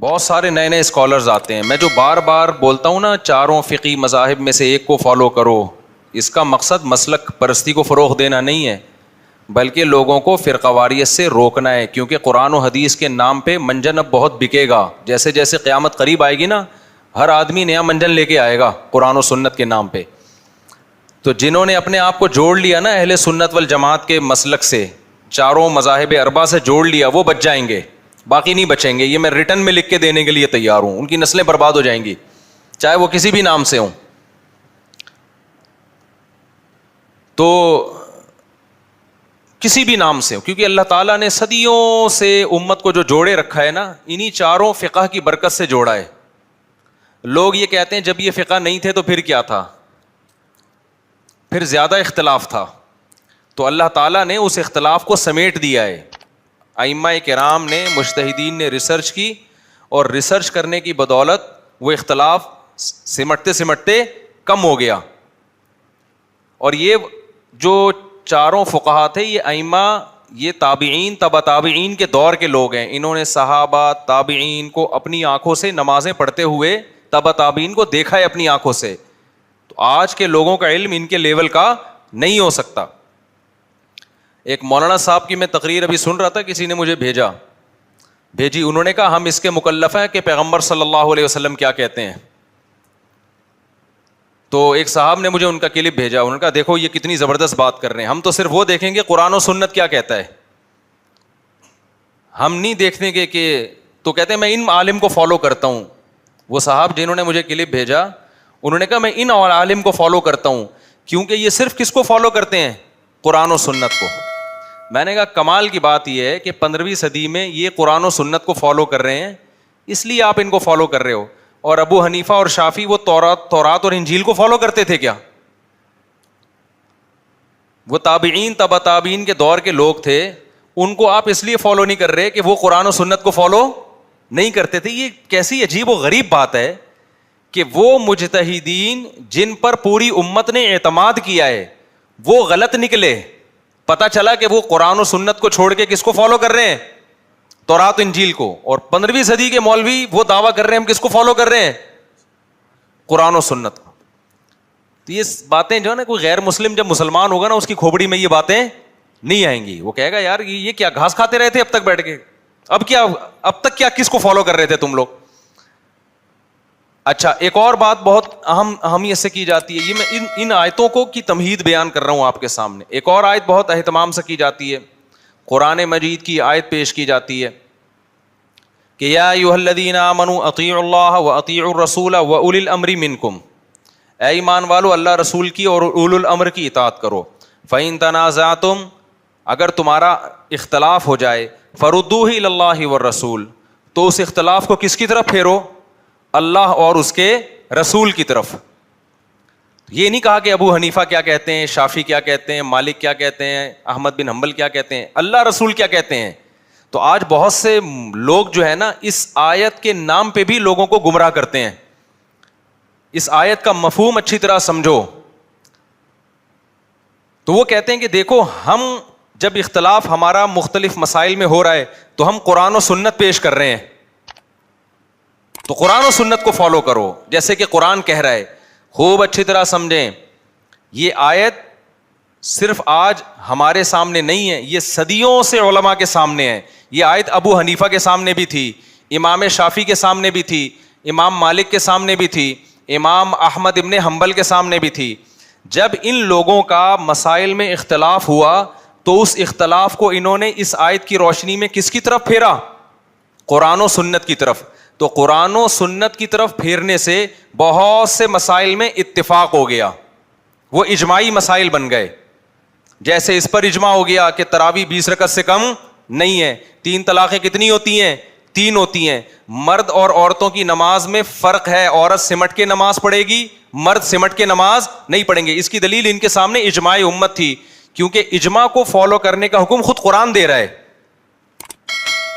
بہت سارے نئے نئے اسکالرز آتے ہیں. میں جو بار بار بولتا ہوں نا چاروں فقہی مذاہب میں سے ایک کو فالو کرو, اس کا مقصد مسلک پرستی کو فروغ دینا نہیں ہے بلکہ لوگوں کو فرقہ واریت سے روکنا ہے. کیونکہ قرآن و حدیث کے نام پہ منجن اب بہت بکے گا. جیسے جیسے قیامت قریب آئے گی نا, ہر آدمی نیا منجن لے کے آئے گا قرآن و سنت کے نام پہ. تو جنہوں نے اپنے آپ کو جوڑ لیا نا اہل سنت والجماعت کے مسلک سے, چاروں مذاہب اربعہ سے جوڑ لیا, وہ بچ جائیں گے, باقی نہیں بچیں گے. یہ میں ریٹن میں لکھ کے دینے کے لیے تیار ہوں. ان کی نسلیں برباد ہو جائیں گی چاہے وہ کسی بھی نام سے ہوں. تو کسی بھی نام سے ہو, کیونکہ اللہ تعالیٰ نے صدیوں سے امت کو جو جوڑے رکھا ہے نا انہی چاروں فقہ کی برکت سے جوڑا ہے. لوگ یہ کہتے ہیں جب یہ فقہ نہیں تھے تو پھر کیا تھا, پھر زیادہ اختلاف تھا. تو اللہ تعالیٰ نے اس اختلاف کو سمیٹ دیا ہے. ائمہ کرام نے, مجتہدین نے ریسرچ کی, اور ریسرچ کرنے کی بدولت وہ اختلاف سمٹتے سمٹتے کم ہو گیا. اور یہ جو چاروں فقہا تھے یہ ائمہ, یہ تابعین تبع تابعین کے دور کے لوگ ہیں. انہوں نے صحابہ تابعین کو اپنی آنکھوں سے نمازیں پڑھتے ہوئے تبع تابعین کو دیکھا ہے اپنی آنکھوں سے. تو آج کے لوگوں کا علم ان کے لیول کا نہیں ہو سکتا. ایک مولانا صاحب کی میں تقریر ابھی سن رہا تھا, کسی نے مجھے بھیجی. انہوں نے کہا ہم اس کے مکلف ہیں کہ پیغمبر صلی اللہ علیہ وسلم کیا کہتے ہیں. تو ایک صاحب نے مجھے ان کا کلپ بھیجا. انہوں نے کہا دیکھو یہ کتنی زبردست بات کر رہے ہیں, ہم تو صرف وہ دیکھیں گے قرآن و سنت کیا کہتا ہے, ہم نہیں دیکھنے گے کہ. تو کہتے ہیں میں ان عالم کو فالو کرتا ہوں. وہ صاحب جنہوں نے مجھے کلپ بھیجا انہوں نے کہا میں ان عالم کو فالو کرتا ہوں کیونکہ یہ صرف کس کو فالو کرتے ہیں, قرآن و سنت کو. میں نے کہا کمال کی بات یہ ہے کہ 15ویں صدی میں یہ قرآن و سنت کو فالو کر رہے ہیں, اس لیے آپ ان کو فالو کر رہے ہو. اور ابو حنیفہ اور شافعی وہ تورات اور انجیل کو فالو کرتے تھے کیا؟ وہ تابعین تبع تابعین کے دور کے لوگ تھے, ان کو آپ اس لیے فالو نہیں کر رہے کہ وہ قرآن و سنت کو فالو نہیں کرتے تھے. یہ کیسی عجیب و غریب بات ہے کہ وہ مجتہدین جن پر پوری امت نے اعتماد کیا ہے وہ غلط نکلے. پتہ چلا کہ وہ قرآن و سنت کو چھوڑ کے کس کو فالو کر رہے ہیں, تورات انجیل کو. اور 15ویں صدی کے مولوی وہ دعویٰ کر رہے ہیں ہم کس کو فالو کر رہے ہیں, قرآن و سنت کو. تو یہ باتیں جو ہے نا, کوئی غیر مسلم جب مسلمان ہوگا نا اس کی کھوپڑی میں یہ باتیں نہیں آئیں گی. وہ کہے گا یار یہ کیا گھاس کھاتے رہے تھے اب تک بیٹھ کے, اب تک کیا کس کو فالو کر رہے تھے تم لوگ. اچھا ایک اور بات بہت اہم اہمیت سے کی جاتی ہے, یہ میں ان آیتوں کو کی تمہید بیان کر رہا ہوں آپ کے سامنے. ایک اور آیت بہت اہتمام سے کی جاتی ہے, قرآن مجید کی آیت پیش کی جاتی ہے کہ یا ایھا الذین آمنوا اطیعوا اللہ واطیعوا الرسول واولی الامر منکم, اے ایمان والو اللہ رسول کی اور اولو الامر کی اطاعت کرو. فإن تنازعتم, اگر تمہارا اختلاف ہو جائے, فردوہ الی اللہ والرسول, تو اس اختلاف کو کس کی طرف پھیرو, اللہ اور اس کے رسول کی طرف. یہ نہیں کہا کہ ابو حنیفہ کیا کہتے ہیں, شافعی کیا کہتے ہیں, مالک کیا کہتے ہیں, احمد بن حنبل کیا کہتے ہیں, اللہ رسول کیا کہتے ہیں. تو آج بہت سے لوگ جو ہے نا اس آیت کے نام پہ بھی لوگوں کو گمراہ کرتے ہیں. اس آیت کا مفہوم اچھی طرح سمجھو. تو وہ کہتے ہیں کہ دیکھو ہم جب اختلاف ہمارا مختلف مسائل میں ہو رہا ہے تو ہم قرآن و سنت پیش کر رہے ہیں, تو قرآن و سنت کو فالو کرو جیسے کہ قرآن کہہ رہا ہے. خوب اچھی طرح سمجھیں, یہ آیت صرف آج ہمارے سامنے نہیں ہے, یہ صدیوں سے علماء کے سامنے ہے. یہ آیت ابو حنیفہ کے سامنے بھی تھی, امام شافعی کے سامنے بھی تھی, امام مالک کے سامنے بھی تھی, امام احمد ابن حنبل کے سامنے بھی تھی. جب ان لوگوں کا مسائل میں اختلاف ہوا تو اس اختلاف کو انہوں نے اس آیت کی روشنی میں کس کی طرف پھیرا, قرآن و سنت کی طرف. تو قرآن و سنت کی طرف پھیرنے سے بہت سے مسائل میں اتفاق ہو گیا, وہ اجماعی مسائل بن گئے. جیسے اس پر اجماع ہو گیا کہ تراویح 20 رکعت سے کم نہیں ہے, 3 طلاقیں کتنی ہوتی ہیں, 3 ہوتی ہیں. مرد اور عورتوں کی نماز میں فرق ہے, عورت سمٹ کے نماز پڑھے گی, مرد سمٹ کے نماز نہیں پڑھیں گے. اس کی دلیل ان کے سامنے اجماع امت تھی, کیونکہ اجماع کو فالو کرنے کا حکم خود قرآن دے رہا ہے.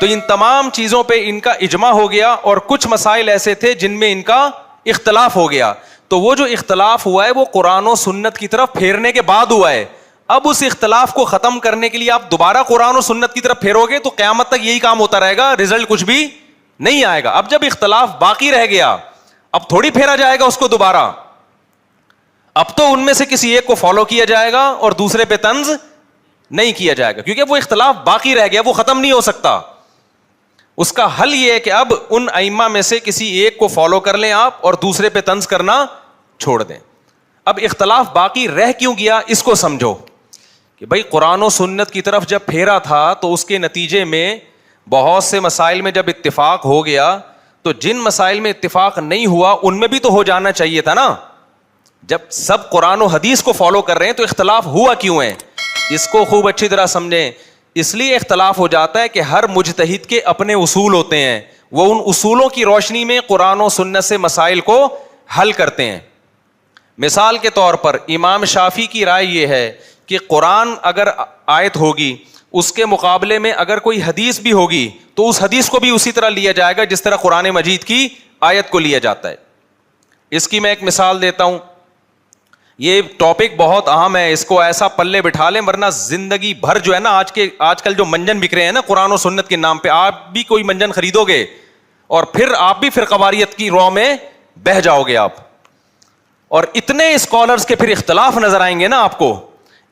تو ان تمام چیزوں پہ ان کا اجماع ہو گیا, اور کچھ مسائل ایسے تھے جن میں ان کا اختلاف ہو گیا. تو وہ جو اختلاف ہوا ہے وہ قرآن و سنت کی طرف پھیرنے کے بعد ہوا ہے. اب اس اختلاف کو ختم کرنے کے لیے آپ دوبارہ قرآن و سنت کی طرف پھیرو گے تو قیامت تک یہی کام ہوتا رہے گا, رزلٹ کچھ بھی نہیں آئے گا. اب جب اختلاف باقی رہ گیا, اب تھوڑی پھیرا جائے گا اس کو دوبارہ, اب تو ان میں سے کسی ایک کو فالو کیا جائے گا اور دوسرے پہ طنز نہیں کیا جائے گا, کیونکہ وہ اختلاف باقی رہ گیا, وہ ختم نہیں ہو سکتا. اس کا حل یہ ہے کہ اب ان ائمہ میں سے کسی ایک کو فالو کر لیں آپ اور دوسرے پہ طنز کرنا چھوڑ دیں. اب اختلاف باقی رہ کیوں گیا اس کو سمجھو کہ بھائی قرآن و سنت کی طرف جب پھیرا تھا تو اس کے نتیجے میں بہت سے مسائل میں جب اتفاق ہو گیا تو جن مسائل میں اتفاق نہیں ہوا ان میں بھی تو ہو جانا چاہیے تھا نا. جب سب قرآن و حدیث کو فالو کر رہے ہیں تو اختلاف ہوا کیوں ہے, اس کو خوب اچھی طرح سمجھیں. اس لیے اختلاف ہو جاتا ہے کہ ہر مجتہد کے اپنے اصول ہوتے ہیں, وہ ان اصولوں کی روشنی میں قرآن و سنت سے مسائل کو حل کرتے ہیں. مثال کے طور پر امام شافعی کی رائے یہ ہے کہ قرآن اگر آیت ہوگی اس کے مقابلے میں اگر کوئی حدیث بھی ہوگی تو اس حدیث کو بھی اسی طرح لیا جائے گا جس طرح قرآن مجید کی آیت کو لیا جاتا ہے. اس کی میں ایک مثال دیتا ہوں. یہ ٹاپک بہت اہم ہے, اس کو ایسا پلے بٹھا لیں ورنہ زندگی بھر جو ہے نا آج کل جو منجن بک رہے ہیں نا قرآن و سنت کے نام پہ, آپ بھی کوئی منجن خریدو گے اور پھر آپ بھی فرقواریت کی رو میں بہہ جاؤ گے آپ. اور اتنے اسکالرز کے پھر اختلاف نظر آئیں گے نا آپ کو.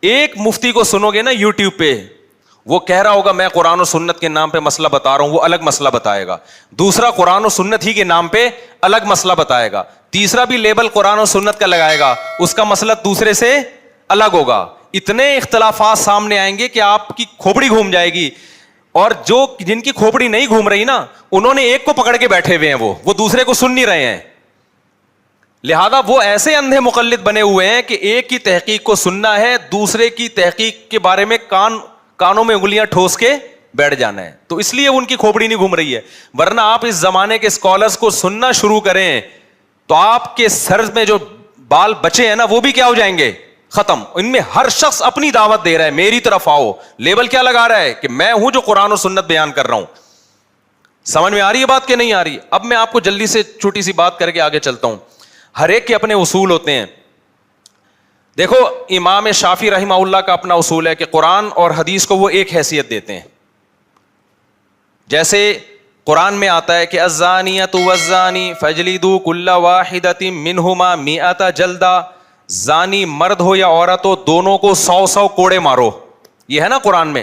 ایک مفتی کو سنو گے نا یوٹیوب پہ, وہ کہہ رہا ہوگا میں قرآن و سنت کے نام پہ مسئلہ بتا رہا ہوں, وہ الگ مسئلہ بتائے گا. دوسرا قرآن و سنت ہی کے نام پہ الگ مسئلہ بتائے گا. تیسرا بھی لیبل قرآن و سنت کا لگائے گا, اس کا مسئلہ دوسرے سے الگ ہوگا. اتنے اختلافات سامنے آئیں گے کہ آپ کی کھوپڑی گھوم جائے گی. اور جن کی کھوپڑی نہیں گھوم رہی نا انہوں نے ایک کو پکڑ کے بیٹھے ہوئے ہیں, وہ دوسرے کو سن نہیں رہے ہیں. لہذا وہ ایسے اندھے مقلد بنے ہوئے ہیں کہ ایک کی تحقیق کو سننا ہے, دوسرے کی تحقیق کے بارے میں کانوں میں انگلیاں ٹھوس کے بیٹھ جانا ہے. تو اس لیے ان کی کھوپڑی نہیں گھوم رہی ہے. ورنہ آپ اس زمانے کے اسکالرز کو سننا شروع کریں تو آپ کے سر میں جو بال بچے ہیں نا وہ بھی کیا ہو جائیں گے, ختم. ان میں ہر شخص اپنی دعوت دے رہا ہے, میری طرف آؤ. لیبل کیا لگا رہا ہے کہ میں ہوں جو قرآن و سنت بیان کر رہا ہوں. سمجھ میں آ رہی ہے بات کہ نہیں آ رہی؟ اب میں آپ کو جلدی سے چھوٹی سی بات کر کے آگے چلتا ہوں. ہر ایک کے اپنے اصول ہوتے ہیں. دیکھو امام شافعی رحمہ اللہ کا اپنا اصول ہے کہ قرآن اور حدیث کو وہ ایک حیثیت دیتے ہیں. جیسے قرآن میں آتا ہے کہ الزانیۃ والزانی فاجلدوا کل واحدۃ منہما مئۃ جلدہ, زانی مرد ہو یا عورت ہو دونوں کو 100 کوڑے مارو, یہ ہے نا قرآن میں.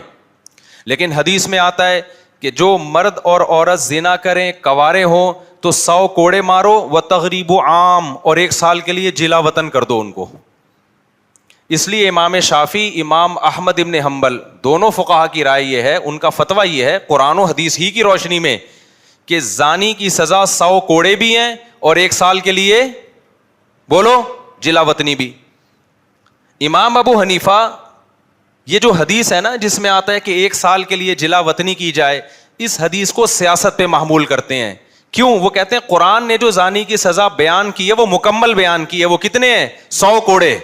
لیکن حدیث میں آتا ہے کہ جو مرد اور عورت زنا کریں کوارے ہوں تو 100 کوڑے مارو وتغریب عام, اور 1 سال کے لیے جلا وطن کر دو ان کو. اس لیے امام شافعی, امام احمد ابن حنبل دونوں فقہا کی رائے یہ ہے, ان کا فتویٰ یہ ہے قرآن و حدیث ہی کی روشنی میں کہ زانی کی سزا 100 کوڑے بھی ہیں اور 1 سال کے لیے بولو جلا وطنی بھی. امام ابو حنیفہ یہ جو حدیث ہے نا جس میں آتا ہے کہ 1 سال کے لیے جلا وطنی کی جائے, اس حدیث کو سیاست پہ محمول کرتے ہیں. کیوں؟ وہ کہتے ہیں قرآن نے جو زانی کی سزا بیان کی ہے وہ مکمل بیان کی ہے. وہ کتنے ہیں؟ 100 کوڑے.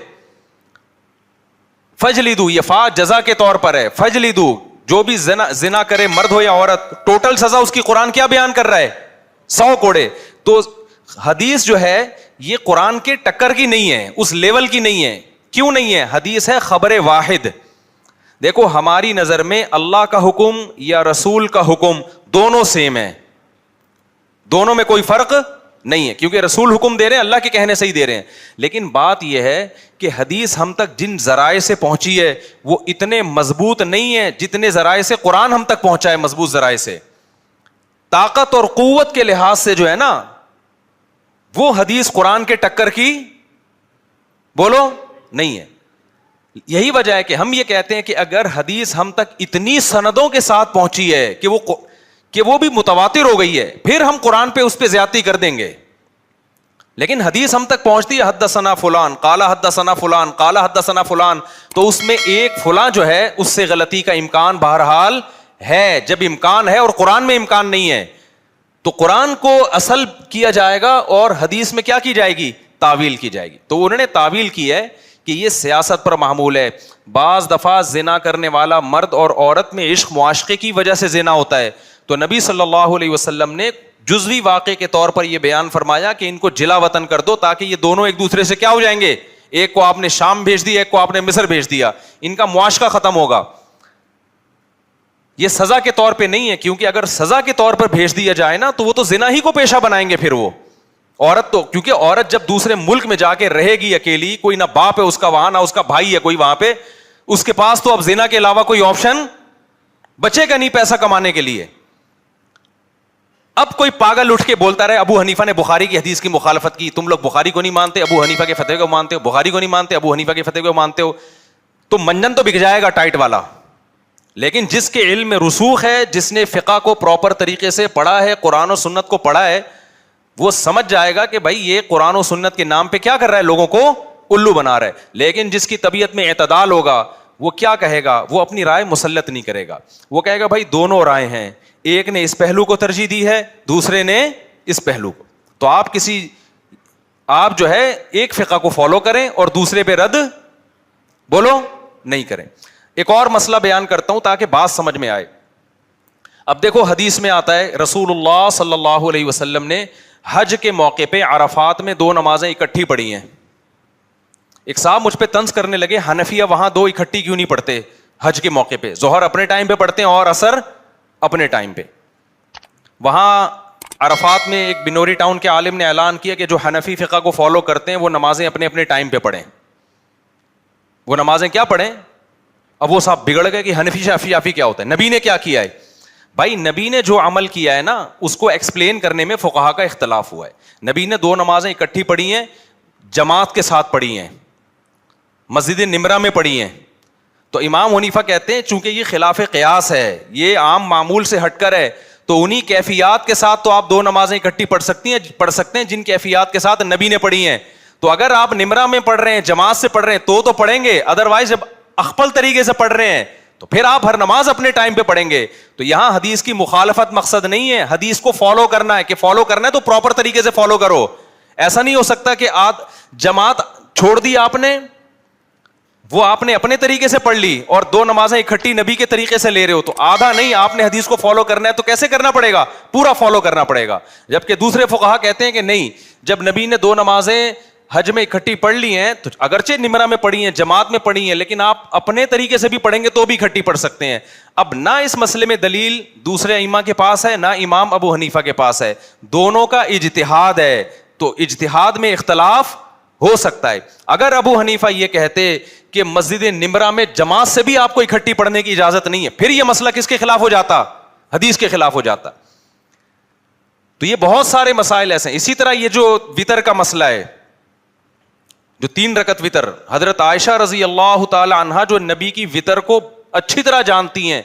فجلدو, یہ فا جزا کے طور پر ہے, فجلدو جو بھی زنا کرے مرد ہو یا عورت, ٹوٹل سزا اس کی قرآن کیا بیان کر رہا ہے؟ 100 کوڑے. تو حدیث جو ہے یہ قرآن کے ٹکر کی نہیں ہے, اس لیول کی نہیں ہے. کیوں نہیں ہے؟ حدیث ہے خبر واحد. دیکھو ہماری نظر میں اللہ کا حکم یا رسول کا حکم دونوں سیم ہے, دونوں میں کوئی فرق نہیں ہے, کیونکہ رسول حکم دے رہے ہیں اللہ کے کہنے سے ہی دے رہے ہیں. لیکن بات یہ ہے کہ حدیث ہم تک جن ذرائع سے پہنچی ہے وہ اتنے مضبوط نہیں ہے جتنے ذرائع سے قرآن ہم تک پہنچا ہے. مضبوط ذرائع سے, طاقت اور قوت کے لحاظ سے جو ہے نا وہ حدیث قرآن کے ٹکر کی بولو نہیں ہے. یہی وجہ ہے کہ ہم یہ کہتے ہیں کہ اگر حدیث ہم تک اتنی سندوں کے ساتھ پہنچی ہے کہ وہ بھی متواتر ہو گئی ہے, پھر ہم قرآن پہ اس پہ زیادتی کر دیں گے. لیکن حدیث ہم تک پہنچتی ہے حدثنا فلان قال حدثنا فلان قال حدثنا فلان, تو اس میں ایک فلاں جو ہے اس سے غلطی کا امکان بہرحال ہے. جب امکان ہے اور قرآن میں امکان نہیں ہے تو قرآن کو اصل کیا جائے گا اور حدیث میں کیا کی جائے گی؟ تعویل کی جائے گی. تو انہوں نے تعویل کی ہے کہ یہ سیاست پر معمول ہے. بعض دفعہ زنا کرنے والا مرد اور عورت میں عشق معاشقے کی وجہ سے زنا ہوتا ہے, تو نبی صلی اللہ علیہ وسلم نے جزوی واقعے کے طور پر یہ بیان فرمایا کہ ان کو جلا وطن کر دو تاکہ یہ دونوں ایک دوسرے سے کیا ہو جائیں گے, ایک کو آپ نے شام بھیج دیا, ایک کو آپ نے مصر بھیج دیا, ان کا معاشقہ ختم ہوگا. یہ سزا کے طور پہ نہیں ہے, کیونکہ اگر سزا کے طور پر بھیج دیا جائے نا تو وہ تو زنا ہی کو پیشہ بنائیں گے پھر وہ عورت تو, کیونکہ عورت جب دوسرے ملک میں جا کے رہے گی اکیلی, کوئی نہ باپ ہے اس کا وہاں, نہ اس کا بھائی ہے کوئی وہاں پہ, اس کے پاس تو اب زنا کے علاوہ کوئی آپشن بچے گا نہیں پیسہ کمانے کے لیے. اب کوئی پاگل اٹھ کے بولتا رہے ابو حنیفہ نے بخاری کی حدیث کی مخالفت کی, تم لوگ بخاری کو نہیں مانتے, ابو حنیفہ کے فتوے کو مانتے ہو, بخاری کو نہیں مانتے, ابو حنیفہ کے فتوے کو مانتے ہو, تو منجن تو بک جائے گا ٹائٹ والا. لیکن جس کے علم میں رسوخ ہے, جس نے فقہ کو پراپر طریقے سے پڑھا ہے, قرآن و سنت کو پڑھا ہے, وہ سمجھ جائے گا کہ بھائی یہ قرآن و سنت کے نام پہ کیا کر رہا ہے, لوگوں کو الو بنا رہا ہے. لیکن جس کی طبیعت میں اعتدال ہوگا وہ کیا کہے گا, وہ اپنی رائے مسلط نہیں کرے گا, وہ کہے گا بھائی دونوں رائے ہیں, ایک نے اس پہلو کو ترجیح دی ہے, دوسرے نے اس پہلو کو. تو آپ جو ہے ایک فقہ کو فالو کریں اور دوسرے پہ رد بولو نہیں کریں. ایک اور مسئلہ بیان کرتا ہوں تاکہ بات سمجھ میں آئے. اب دیکھو حدیث میں آتا ہے رسول اللہ صلی اللہ علیہ وسلم نے حج کے موقع پہ عرفات میں 2 نمازیں اکٹھی پڑھی ہیں. ایک صاحب مجھ پہ طنز کرنے لگے, حنفیہ وہاں 2 اکٹھی کیوں نہیں پڑھتے حج کے موقع پہ, ظہر اپنے ٹائم پہ پڑھتے ہیں اور عصر اپنے ٹائم پہ. وہاں عرفات میں ایک بنوری ٹاؤن کے عالم نے اعلان کیا کہ جو حنفی فقہ کو فالو کرتے ہیں وہ نمازیں اپنے اپنے ٹائم پہ پڑھیں. وہ نمازیں کیا پڑھیں؟ اب وہ صاحب بگڑ گئے کہ حنفی شافعی کیا ہوتا ہے, نبی نے کیا کیا ہے. بھائی نبی نے جو عمل کیا ہے نا اس کو ایکسپلین کرنے میں فقہا کا اختلاف ہوا ہے. نبی نے 2 نمازیں اکٹھی پڑھی ہیں, جماعت کے ساتھ پڑھی ہیں, مسجد نمرہ میں پڑھی ہیں. تو امام حنیفہ کہتے ہیں چونکہ یہ خلاف قیاس ہے, یہ عام معمول سے ہٹ کر ہے, تو انہی کیفیات کے ساتھ تو آپ 2 نمازیں اکٹھی پڑھ سکتے ہیں جن کیفیات کے ساتھ نبی نے پڑھی ہیں. تو اگر آپ نمرہ میں پڑھ رہے ہیں, جماعت سے پڑھ رہے ہیں تو پڑھیں گے, ادروائز جب اخپل طریقے سے پڑھ رہے ہیں تو پھر آپ ہر نماز اپنے ٹائم پہ پڑھیں گے. تو یہاں حدیث کی مخالفت مقصد نہیں ہے, حدیث کو فالو کرنا ہے, کہ فالو کرنا ہے تو پراپر طریقے سے فالو کرو. ایسا نہیں ہو سکتا کہ جماعت چھوڑ دی آپ نے, وہ آپ نے اپنے طریقے سے پڑھ لی اور 2 نمازیں اکٹھی نبی کے طریقے سے لے رہے ہو, تو آدھا نہیں, آپ نے حدیث کو فالو کرنا ہے تو کیسے کرنا پڑے گا, پورا فالو کرنا پڑے گا. جبکہ دوسرے فقہا کہتے ہیں کہ نہیں, جب نبی نے 2 نمازیں حج میں اکٹھی پڑھ لی ہیں تو اگرچہ نمرہ میں پڑھی ہیں, جماعت میں پڑھی ہیں, لیکن آپ اپنے طریقے سے بھی پڑھیں گے تو بھی اکٹھی پڑھ سکتے ہیں. اب نہ اس مسئلے میں دلیل دوسرے ائمہ کے پاس ہے, نہ امام ابو حنیفہ کے پاس ہے, دونوں کا اجتہاد ہے. تو اجتہاد میں اختلاف ہو سکتا ہے. اگر ابو حنیفہ یہ کہتے کہ مسجد نمرہ میں جماعت سے بھی آپ کو اکٹھی پڑھنے کی اجازت نہیں ہے, پھر یہ مسئلہ کس کے خلاف ہو جاتا, حدیث کے خلاف ہو جاتا. تو یہ بہت سارے مسائل ایسے ہیں. اسی طرح یہ جو وتر کا مسئلہ ہے, جو 3 رکعت وتر, حضرت عائشہ رضی اللہ تعالی عنہا جو نبی کی وتر کو اچھی طرح جانتی ہیں,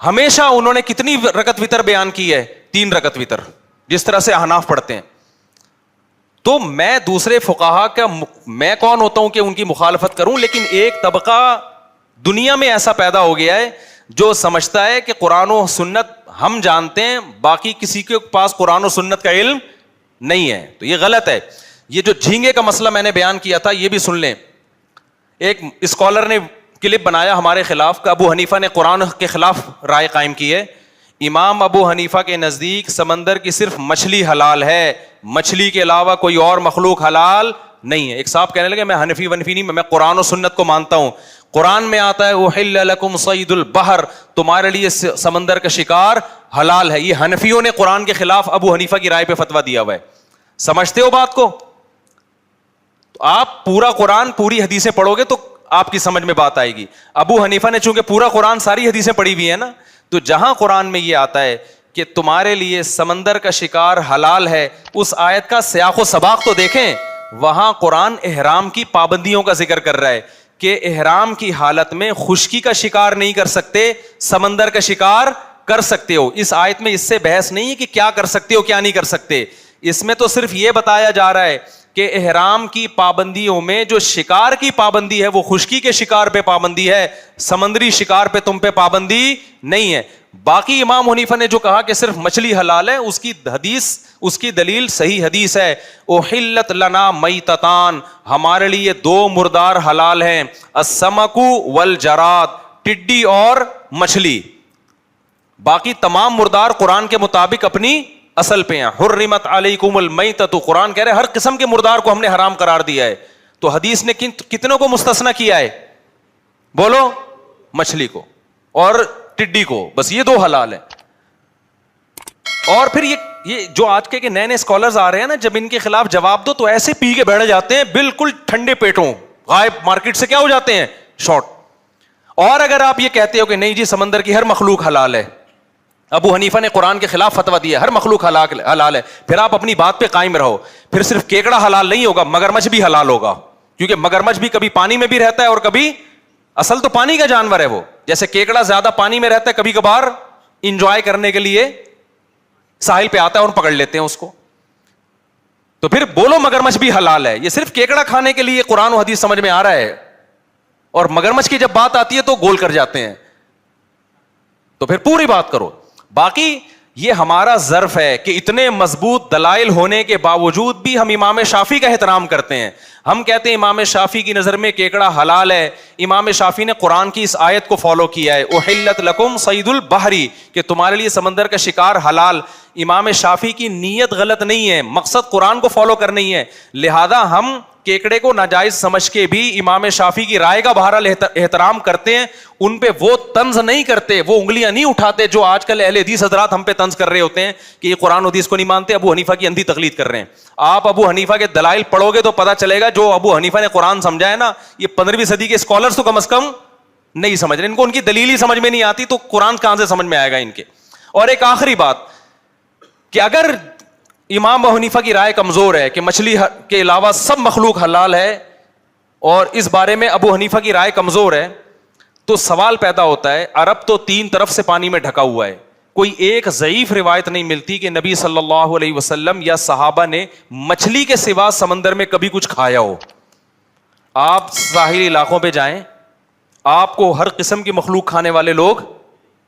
ہمیشہ انہوں نے کتنی رکعت وتر بیان کی ہے, 3 رکعت وتر, جس طرح سے احناف پڑھتے ہیں. تو میں دوسرے فقہا کا میں کون ہوتا ہوں کہ ان کی مخالفت کروں, لیکن ایک طبقہ دنیا میں ایسا پیدا ہو گیا ہے جو سمجھتا ہے کہ قرآن و سنت ہم جانتے ہیں, باقی کسی کے پاس قرآن و سنت کا علم نہیں ہے. تو یہ غلط ہے. یہ جو جھینگے کا مسئلہ میں نے بیان کیا تھا یہ بھی سن لیں. ایک اسکالر نے کلپ بنایا ہمارے خلاف کہ ابو حنیفہ نے قرآن کے خلاف رائے قائم کی ہے. امام ابو حنیفہ کے نزدیک سمندر کی صرف مچھلی حلال ہے, مچھلی کے علاوہ کوئی اور مخلوق حلال نہیں ہے. ایک صاحب کہنے لگے میں حنفی ونفی نہیں, میں قرآن و سنت کو مانتا ہوں. قرآن میں آتا ہے احل لکم صید البحر, تمہارے لیے سمندر کا شکار حلال ہے. یہ حنفیوں نے قرآن کے خلاف ابو حنیفہ کی رائے پہ فتویٰ دیا ہوا ہے. سمجھتے ہو بات کو؟ تو آپ پورا قرآن پوری حدیثیں پڑھو گے تو آپ کی سمجھ میں بات آئے گی. ابو حنیفہ نے چونکہ پورا قرآن ساری حدیثیں پڑھی ہوئی ہیں نا, تو جہاں قرآن میں یہ آتا ہے کہ تمہارے لیے سمندر کا شکار حلال ہے, اس آیت کا سیاق و سباق تو دیکھیں. وہاں قرآن احرام کی پابندیوں کا ذکر کر رہا ہے کہ احرام کی حالت میں خشکی کا شکار نہیں کر سکتے, سمندر کا شکار کر سکتے ہو. اس آیت میں اس سے بحث نہیں ہے کہ کیا کر سکتے ہو کیا نہیں کر سکتے, اس میں تو صرف یہ بتایا جا رہا ہے کہ احرام کی پابندیوں میں جو شکار کی پابندی ہے وہ خشکی کے شکار پہ پابندی ہے, سمندری شکار پہ تم پہ پابندی نہیں ہے. باقی امام حنیفہ نے جو کہا کہ صرف مچھلی حلال ہے, اس کی دلیل صحیح حدیث ہے. احلت لنا میتتان, ہمارے لیے 2 مردار حلال ہیں, السمک والجراد, ٹڈی اور مچھلی. باقی تمام مردار قرآن کے مطابق اپنی اصل پہ ہیں. حرمت علیکم المیتۃ, قرآن کہہ رہے ہر قسم کے مردار کو ہم نے حرام قرار دیا ہے. تو حدیث نے کتنوں کو مستثنی کیا ہے؟ بولو, مچھلی کو اور ٹڈی کو, بس یہ 2 حلال ہیں. اور پھر یہ جو آج کے نئے نئے اسکالرز آ رہے ہیں نا, جب ان کے خلاف جواب دو تو ایسے پی کے بیٹھ جاتے ہیں بالکل ٹھنڈے پیٹوں, غائب, مارکیٹ سے کیا ہو جاتے ہیں, شارٹ. اور اگر آپ یہ کہتے ہو کہ نہیں جی سمندر کی ہر مخلوق حلال ہے, ابو حنیفہ نے قرآن کے خلاف فتویٰ دیا ہر مخلوق حلال ہے, پھر آپ اپنی بات پہ قائم رہو. پھر صرف کیکڑا حلال نہیں ہوگا, مگرمچھ بھی حلال ہوگا, کیونکہ مگرمچھ بھی کبھی پانی میں بھی رہتا ہے اور کبھی, اصل تو پانی کا جانور ہے وہ, جیسے کیکڑا زیادہ پانی میں رہتا ہے, کبھی کبھار انجوائے کرنے کے لیے ساحل پہ آتا ہے اور پکڑ لیتے ہیں اس کو. تو پھر بولو مگرمچھ بھی حلال ہے. یہ صرف کیکڑا کھانے کے لیے قرآن و حدیث سمجھ میں آ رہا ہے, اور مگرمچھ کی جب بات آتی ہے تو گول کر جاتے ہیں. تو پھر پوری بات کرو. باقی یہ ہمارا ظرف ہے کہ اتنے مضبوط دلائل ہونے کے باوجود بھی ہم امام شافعی کا احترام کرتے ہیں. ہم کہتے ہیں امام شافعی کی نظر میں کیکڑا حلال ہے. امام شافعی نے قرآن کی اس آیت کو فالو کیا ہے, احلت لکم صید البحری, کہ تمہارے لیے سمندر کا شکار حلال. امام شافعی کی نیت غلط نہیں ہے, مقصد قرآن کو فالو کرنا ہی ہے. لہذا ہم کیکڑے کو ناجائز سمجھ کے بھی امام شافعی کی رائے کا بہرحال احترام کرتے ہیں. ان پہ وہ طنز نہیں کرتے, وہ انگلیاں نہیں اٹھاتے جو آج کل اہل حدیث حضرات ہم پہ طنز کر رہے ہوتے ہیں کہ یہ قرآن حدیث کو نہیں مانتے, ابو حنیفہ کی اندھی تقلید کر رہے ہیں. آپ ابو حنیفہ کے دلائل پڑھو گے تو پتہ چلے گا جو ابو حنیفہ نے قرآن سمجھا ہے نا, یہ 15ویں صدی کے اسکالرس تو کم از کم نہیں سمجھ رہے. ان کو ان کی دلیل ہی سمجھ میں نہیں آتی, تو قرآن کہاں سے سمجھ میں آئے گا ان کے. اور ایک آخری بات کہ اگر امام ابو حنیفہ کی رائے کمزور ہے کہ مچھلی کے علاوہ سب مخلوق حلال ہے, اور اس بارے میں ابو حنیفہ کی رائے کمزور ہے, تو سوال پیدا ہوتا ہے, عرب تو 3 طرف سے پانی میں ڈھکا ہوا ہے, کوئی ایک ضعیف روایت نہیں ملتی کہ نبی صلی اللہ علیہ وسلم یا صحابہ نے مچھلی کے سوا سمندر میں کبھی کچھ کھایا ہو. آپ ساحلی علاقوں پہ جائیں, آپ کو ہر قسم کی مخلوق کھانے والے لوگ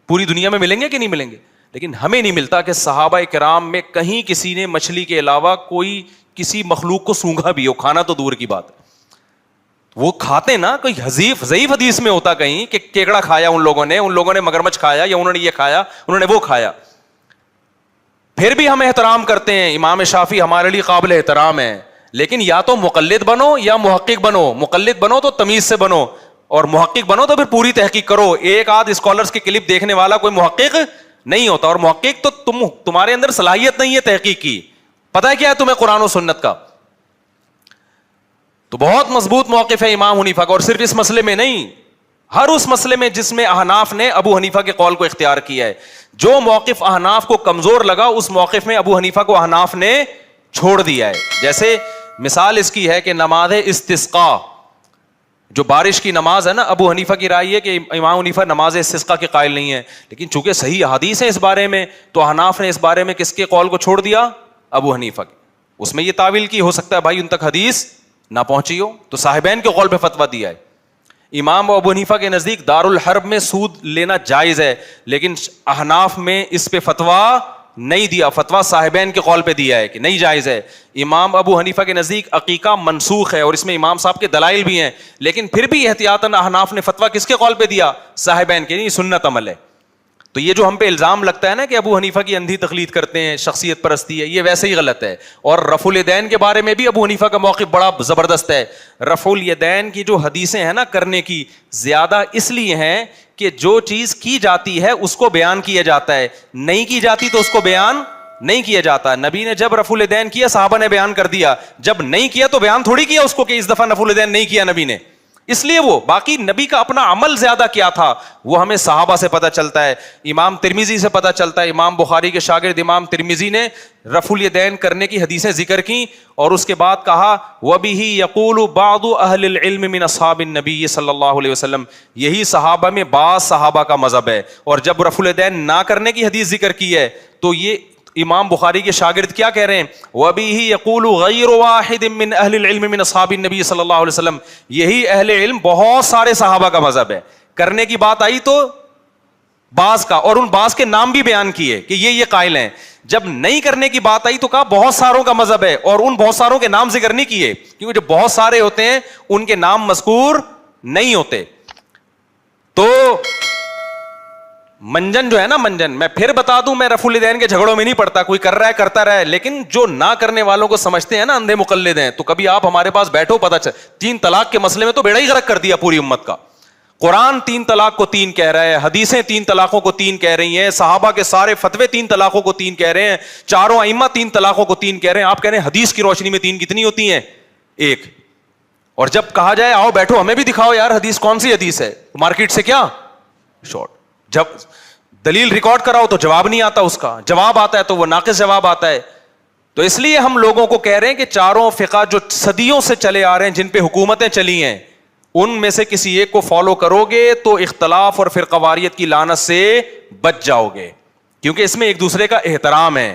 پوری دنیا میں ملیں گے کہ نہیں ملیں گے, لیکن ہمیں نہیں ملتا کہ صحابہ کرام میں کہیں کسی نے مچھلی کے علاوہ کوئی کسی مخلوق کو سونگھا بھی ہو. کھانا تو دور کی بات ہے, وہ کھاتے نا, کوئی ضعیف حدیث میں ہوتا کہیں کہ کیکڑا کھایا ان لوگوں نے مگرمچھ کھایا, یا انہوں نے یہ کھایا, انہوں نے وہ کھایا. پھر بھی ہم احترام کرتے ہیں, امام شافعی ہمارے لیے قابل احترام ہے, لیکن یا تو مقلد بنو یا محقق بنو. مقلد بنو تو تمیز سے بنو, اور محقق بنو تو پھر پوری تحقیق کرو. ایک آدھ اسکالرس کی کلپ دیکھنے والا کوئی محقق نہیں ہوتا, اور محقق تو تمہارے اندر صلاحیت نہیں ہے تحقیق کی. پتہ ہے کیا ہے تمہیں قرآن و سنت کا؟ تو بہت مضبوط موقف ہے امام حنیفہ کا, اور صرف اس مسئلے میں نہیں, ہر اس مسئلے میں جس میں احناف نے ابو حنیفہ کے قول کو اختیار کیا ہے. جو موقف احناف کو کمزور لگا اس موقف میں ابو حنیفہ کو احناف نے چھوڑ دیا ہے. جیسے مثال اس کی ہے کہ نماز استسقاء, جو بارش کی نماز ہے نا, ابو حنیفہ کی رائے ہے کہ امام حنیفہ نماز استسقاء کے قائل نہیں ہے, لیکن چونکہ صحیح احادیث ہیں اس بارے میں, تو احناف نے اس بارے میں کس کے قول کو چھوڑ دیا؟ ابو حنیفہ کے. اس میں یہ تعویل کی, ہو سکتا ہے بھائی ان تک حدیث نہ پہنچی ہو, تو صاحبین کے قول پہ فتویٰ دیا ہے. امام ابو حنیفہ کے نزدیک دار الحرب میں سود لینا جائز ہے, لیکن احناف میں اس پہ فتویٰ نہیں دیا, فتویٰ صاحبین کے قول پہ دیا ہے کہ نہیں جائز ہے. امام ابو حنیفہ کے نزدیک عقیقہ منسوخ ہے, اور اس میں امام صاحب کے دلائل بھی ہیں, لیکن پھر بھی احتیاطاً احناف نے فتویٰ کس کے قول پہ دیا؟ صاحبین کے. نہیں, سنت عمل ہے. تو یہ جو ہم پہ الزام لگتا ہے نا کہ ابو حنیفہ کی اندھی تقلید کرتے ہیں, شخصیت پرستی ہے, یہ ویسے ہی غلط ہے. اور رفع الیدین کے بارے میں بھی ابو حنیفہ کا موقف بڑا زبردست ہے. رفع الیدین کی جو حدیثیں ہیں نا کرنے کی, زیادہ اس لیے ہیں کہ جو چیز کی جاتی ہے اس کو بیان کیا جاتا ہے, نہیں کی جاتی تو اس کو بیان نہیں کیا جاتا. نبی نے جب رفع الیدین کیا صحابہ نے بیان کر دیا, جب نہیں کیا تو بیان تھوڑی کیا اس کو کہ اس دفعہ رفع الیدین نہیں کیا نبی نے, اس لیے وہ باقی نبی کا اپنا عمل زیادہ کیا تھا وہ ہمیں صحابہ سے پتہ چلتا ہے, امام ترمذی سے پتہ چلتا ہے. امام بخاری کے شاگرد امام ترمذی نے رفع الیدین کرنے کی حدیثیں ذکر کی, اور اس کے بعد کہا وَبِهِ يَقُولُ بَعْضُ أَهْلِ الْعِلْمِ مِنْ أَصْحَابِ النَّبِيِّ صلی اللہ علیہ وسلم, یہی صحابہ میں بعض صحابہ کا مذہب ہے. اور جب رفع الیدین نہ کرنے کی حدیث ذکر کی ہے تو یہ امام بخاری کے شاگرد کیا کہہ رہے ہیں؟ وَبِهِ يَقُولُ غَيْرُ وَاحِدٍ مِّنْ أَهْلِ الْعِلْمِ مِنْ أَصْحَابِ النَّبِيِّ صلی اللہ علیہ وسلم, یہی اہل علم بہت سارے صحابہ کا مذہب ہے. کرنے کی بات آئی تو بعض کا, اور ان بعض کے نام بھی بیان کیے کہ یہ قائل ہیں. جب نہیں کرنے کی بات آئی تو کہا بہت ساروں کا مذہب ہے, اور ان بہت ساروں کے نام ذکر نہیں کیے, کیونکہ جو بہت سارے ہوتے ہیں ان کے نام مذکور نہیں ہوتے. تو منجن جو ہے نا, منجن, میں پھر بتا دوں, میں رفع الیدین کے جھگڑوں میں نہیں پڑتا, کوئی کر رہا ہے کرتا رہا ہے, لیکن جو نہ کرنے والوں کو سمجھتے ہیں نا اندھے مقلد ہیں, تو کبھی آپ ہمارے پاس بیٹھو, پتہ چل 3 طلاق کے مسئلے میں تو بیڑا ہی غرق کر دیا پوری امت کا. قرآن 3 طلاق کو 3 کہہ رہا ہے, حدیثیں 3 طلاقوں کو 3 کہہ رہی ہیں, صحابہ کے سارے فتوے 3 طلاقوں کو 3 کہہ رہے ہیں, چاروں ائمہ 3 طلاقوں کو 3 کہہ رہے ہیں. آپ کہہ رہے ہیں حدیث کی روشنی میں 3 کتنی ہوتی ہیں؟ 1. اور جب کہا جائے آؤ بیٹھو ہمیں بھی دکھاؤ یار حدیث کون سی حدیث ہے, مارکیٹ سے کیا شارٹ. جب دلیل ریکارڈ کراؤ تو جواب نہیں آتا, اس کا جواب آتا ہے تو وہ ناقص جواب آتا ہے. تو اس لیے ہم لوگوں کو کہہ رہے ہیں کہ چاروں فقہ جو صدیوں سے چلے آ رہے ہیں, جن پہ حکومتیں چلی ہیں, ان میں سے کسی ایک کو فالو کرو گے تو اختلاف اور فرقہ واریت کی لعنت سے بچ جاؤ گے, کیونکہ اس میں ایک دوسرے کا احترام ہے.